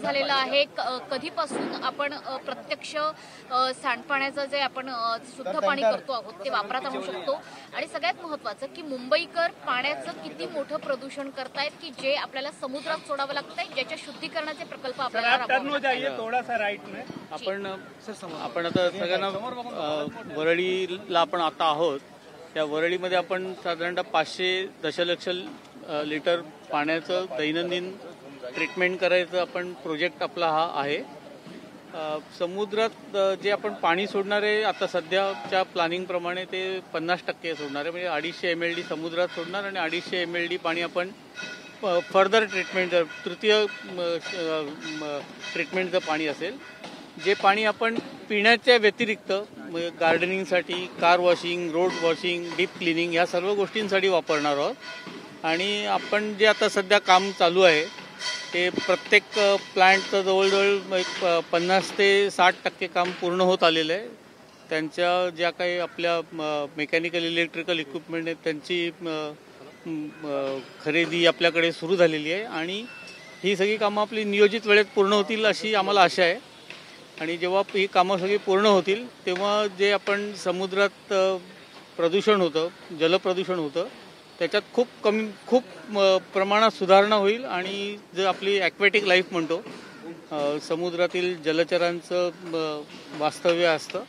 झालेलं आहे. कधीपासून आपण प्रत्यक्ष सांडपाण्याचं जे आपण शुद्ध पाणी करतो आहोत ते वापरात आणू शकतो आणि सगळ्यात महत्त्वाचं की मुंबईकर पाण्याचं किती मोठं प्रदूषण करतायत की जे आपल्याला समुद्रात सोडावं लागतंय, ज्याच्या शुद्धीकरणाचे प्रकल्प आपल्याला आपण आता सगळ्यांना वरळीला आपण आता आहोत. त्या वरळीमध्ये आपण साधारणतः 500 दशलक्ष लिटर पाण्याचं दैनंदिन ट्रीटमेंट करायचं आपण प्रोजेक्ट आपला हा आहे. समुद्रात जे आपण पाणी सोडणारे आता सध्याच्या प्लॅनिंगप्रमाणे ते 50% सोडणार आहे, म्हणजे 250 mld समुद्रात सोडणार आणि 250 mld पाणी आपण फर्दर ट्रीटमेंट तृतीय ट्रीटमेंटचं पाणी असेल. जे पाणी आपण पिण्याच्या व्यतिरिक्त गार्डनिंगसाठी, car washing, road washing, deep cleaning या सर्व गोष्टींसाठी वापरणार आहोत. आणि आपण जे आता सध्या काम चालू आहे ते प्रत्येक प्लांटचं जवळजवळ 50 ते 60% काम पूर्ण होत आलेलं आहे. त्यांच्या ज्या काही आपल्या मेकॅनिकल इलेक्ट्रिकल इक्विपमेंट आहेत त्यांची खरेदी आपल्याकडे सुरू झालेली आहे आणि ही सगळी कामं आपली नियोजित वेळेत पूर्ण होतील अशी आम्हाला आशा आहे. आणि जेव्हा ही कामं सगळी पूर्ण होतील तेव्हा जे आपण समुद्रात प्रदूषण होतं, जलप्रदूषण होतं, त्याच्यात खूप प्रमाणात सुधारणा होईल. आणि जे आपली ॲक्वॅटिक लाईफ म्हणतो, समुद्रातील जलचरांचं वास्तव्य असतं,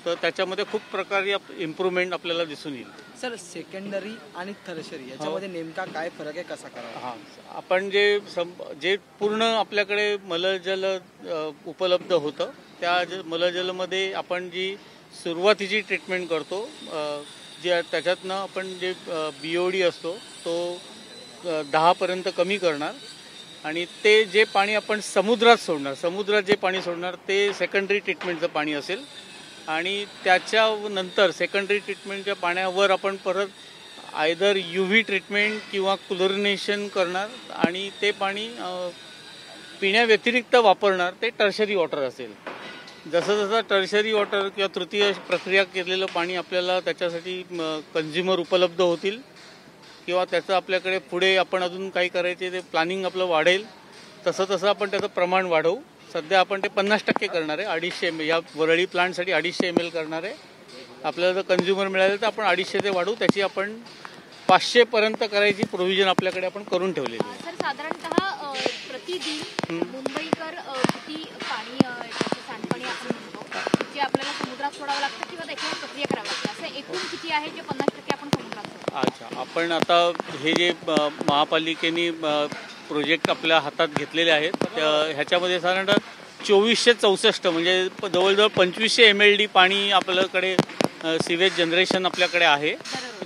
तर त्याच्यामध्ये खूप प्रकारे इम्प्रूव्हमेंट आपल्याला दिसून येईल. सर, सेकंडरी आणि थर्शरी याच्यामध्ये नेमका काय फरक आहे, कसा करावा? हां, आपण जे पूर्ण आपल्याकडे मलजल उपलब्ध होतं त्या मलजलमध्ये आपण जी सुरुवातीची ट्रीटमेंट करतो, जे त्याच्यातनं आपण जे BOD असतो तो 10पर्यंत कमी करणार आणि ते जे पाणी आपण समुद्रात जे पाणी सोडणार ते सेकंडरी ट्रीटमेंटचं पाणी असेल. आणि त्याच्यानंतर सेकंडरी ट्रीटमेंटच्या पाण्यावर आपण परत आयदर UV ट्रीटमेंट किंवा क्लोरिनेशन करणार आणि ते पाणी पिण्याव्यतिरिक्त वापरणार, ते टर्शरी वॉटर असेल. जसं टर्शरी वॉटर किंवा तृतीय प्रक्रिया केलेलं पाणी आपल्याला त्याच्यासाठी कन्झ्युमर उपलब्ध होतील किंवा त्याचं आपल्याकडे पुढे आपण अजून काही करायचे ते प्लॅनिंग आपलं वाढेल, तसं आपण त्याचं प्रमाण वाढवू. सध्या आपण ते 50% करणार आहे. 250 ml या वरळी प्लांटसाठी 250 ml करणार आहे. आपल्याला जर कन्झ्युमर मिळालं तर आपण 250 ते वाढवू. त्याची आपण 500 पर्यंत करायची प्रोव्हिजन आपल्याकडे आपण करून ठेवलेली आहे. सर, साधारणतः प्रतिदिन मुंबईकर किती पाणी सांडपाणी आपण म्हणतो जे आपल्याला समुद्रात सोडावं लागतं किंवा त्याच्यावर प्रक्रिया करावी लागते, असं एकूण किती आहे जे 50% आपण समुद्रात सोडतो? अच्छा, आपण आता हे जे महापालिकेने प्रोजेक्ट आपल्या हातात घेतलेले आहेत ह्याच्यामध्ये साधारणतः 2464 म्हणजे जवळजवळ 2500 mld पाणी आपल्याकडे सिवेज जनरेशन आपल्याकडे आहे,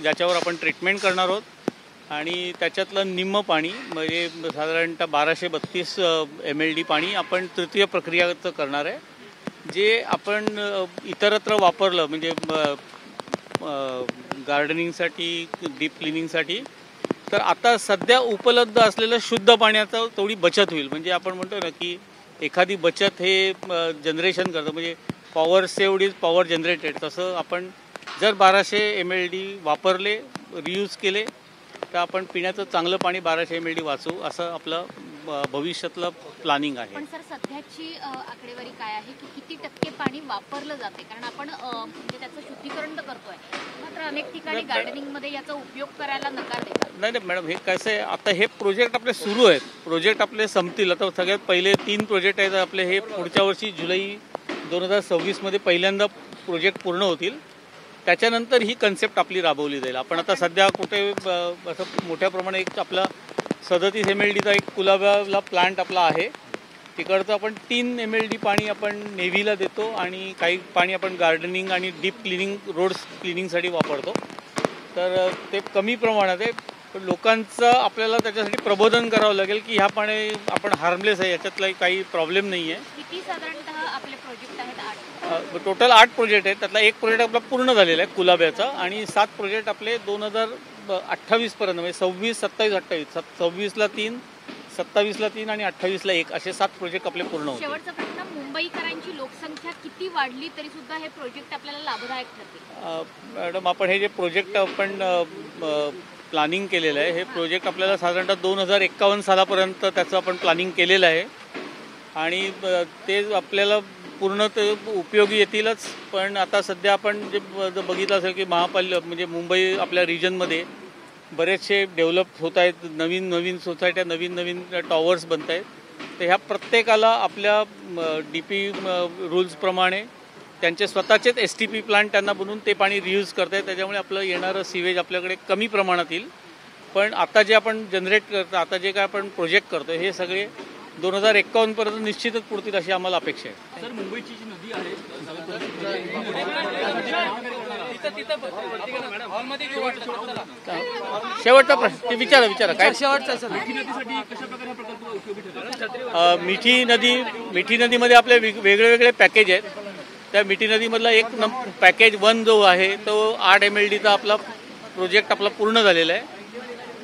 ज्याच्यावर आपण ट्रीटमेंट करणार आहोत. आणि त्याच्यातलं निम्म पाणी म्हणजे साधारणतः 1232 mld पाणी आपण तृतीय प्रक्रियाचं करणार आहे. जे आपण इतरत्र वापरलं म्हणजे गार्डनिंगसाठी, डीप क्लिनिंगसाठी, तर आता सध्या उपलब्ध असलेलं शुद्ध पाण्याचं तेवढी बचत होईल. म्हणजे आपण म्हणतो ना की एखादी बचत हे जनरेशन करतं, म्हणजे power saved is power generated. तसं आपण जर 1200 mld वापरले, रियूज केले, तर आपण पिण्याचं चांगलं पाणी 1200 mld वाचवू, असं आपलं भविष्यातलं प्लॅनिंग आहे. पण सर, सध्याची आकडेवारी काय आहे की किती टक्के पाणी वापरलं जाते? कारण आपण म्हणजे त्याचं शुद्धीकरण तर करतोय, मात्र अनेक ठिकाणी गार्डनिंगमध्ये याचा उपयोग करायला नकार देतात. नाही मॅडम, हे कसं आहे, आता हे प्रोजेक्ट आपले सुरू आहेत, प्रोजेक्ट आपले संपतील. आता सगळ्यात पहिले 3 प्रोजेक्ट आहेत आपले, हे पुढच्या वर्षी जुलै 2026 पहिल्यांदा प्रोजेक्ट पूर्ण होतील. त्याच्यानंतर ही कन्सेप्ट आपली राबवली जाईल. आपण आता सध्या कुठे असं मोठ्या प्रमाणात एक आपला 37 mldचा एक कुलाब्याला प्लांट आपला आहे, तिकडचं आपण 3 mld पाणी आपण नेव्हीला देतो आणि काही पाणी आपण गार्डनिंग आणि डीप क्लिनिंग, रोड्स क्लिनिंगसाठी वापरतो. तर ते कमी प्रमाणात आहे, पण लोकांचं आपल्याला त्याच्यासाठी प्रबोधन करावं लागेल की ह्या पाणी आपण हार्मलेस आहे, याच्यातला काही प्रॉब्लेम नाही आहे. किती साधारणतः आपले प्रोजेक्ट आहेत? 8 टोटल 8 प्रोजेक्ट आहेत. त्यातला एक प्रोजेक्ट आपला पूर्ण झालेला आहे कुलाब्याचा आणि 7 प्रोजेक्ट आपले 2028 पर्यंत, म्हणजे 26, 27, 28, 26ला 3, 27ला 3 आणि 28ला 1 असे 7 प्रोजेक्ट आपले पूर्ण होते. शेवटचा प्रश्न, मुंबईकरांची लोकसंख्या किती वाढली तरी सुद्धा हे प्रोजेक्ट आपल्याला लाभदायक ठरतील? मॅडम, आपण हे जे प्रोजेक्ट आपण प्लॅनिंग केलेलं आहे, हे प्रोजेक्ट आपल्याला साधारणतः 2051 सालापर्यंत त्याचं आपण प्लॅनिंग केलेलं आहे. आणि ते आपल्याला पूर्ण ते उपयोगी येतीलच. पण आता सध्या आपण जे बघितलं असेल की म्हणजे मुंबई आपल्या रिजनमध्ये बरेचसे डेव्हलप होत आहेत, नवीन नवीन सोसायट्या, नवीन नवीन टॉवर्स बनत आहेत. तर ह्या प्रत्येकाला आपल्या DP रूल्सप्रमाणे त्यांचे स्वतःचेच STP प्लांट त्यांना बनवून ते पाणी रियूज करत आहेत. त्याच्यामुळे आपलं येणारं सिवेज आपल्याकडे कमी प्रमाणात येईल. पण आता जे आपण जनरेट करतो, आता जे काय आपण प्रोजेक्ट करतो, हे सगळे 2051 पर्यंत निश्चितच पुरतील अशी आम्हाला अपेक्षा आहे. सर, मुंबईची जी नदी आहे शेवटचा प्रश्न ते विचारा काय शेवटचा सर. नदीसाठी कशा प्रकारे हा प्रकल्प उपयोगी ठरेल? मिठी नदीमध्ये आपले वेगळे वेगळे पॅकेज आहेत. त्या मिठी नदीमधला एक पॅकेज 1 जो आहे तो 8 MLDचा आपला प्रोजेक्ट आपला पूर्ण झालेला आहे.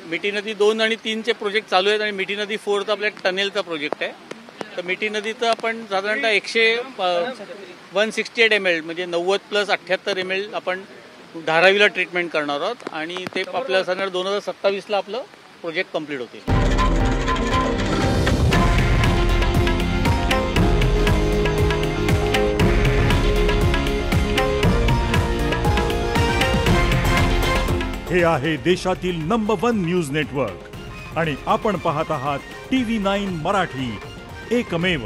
मिठी नदी 2 आणि 3चे प्रोजेक्ट चालू आहेत आणि मिठी नदी 4चा आपल्या टनेलचा प्रोजेक्ट आहे. तर मिठी नदीचं आपण साधारणतः 168 ml म्हणजे 90 + 78 ml आपण धारावीला ट्रीटमेंट करणार आहोत आणि ते आपल्या साधारण 2027ला आपलं प्रोजेक्ट कंप्लीट होते. हे आहे देशातील नंबर 1 न्यूज नेटवर्क आणि आपण पाहत आहात TV9 मराठी, एकमेव.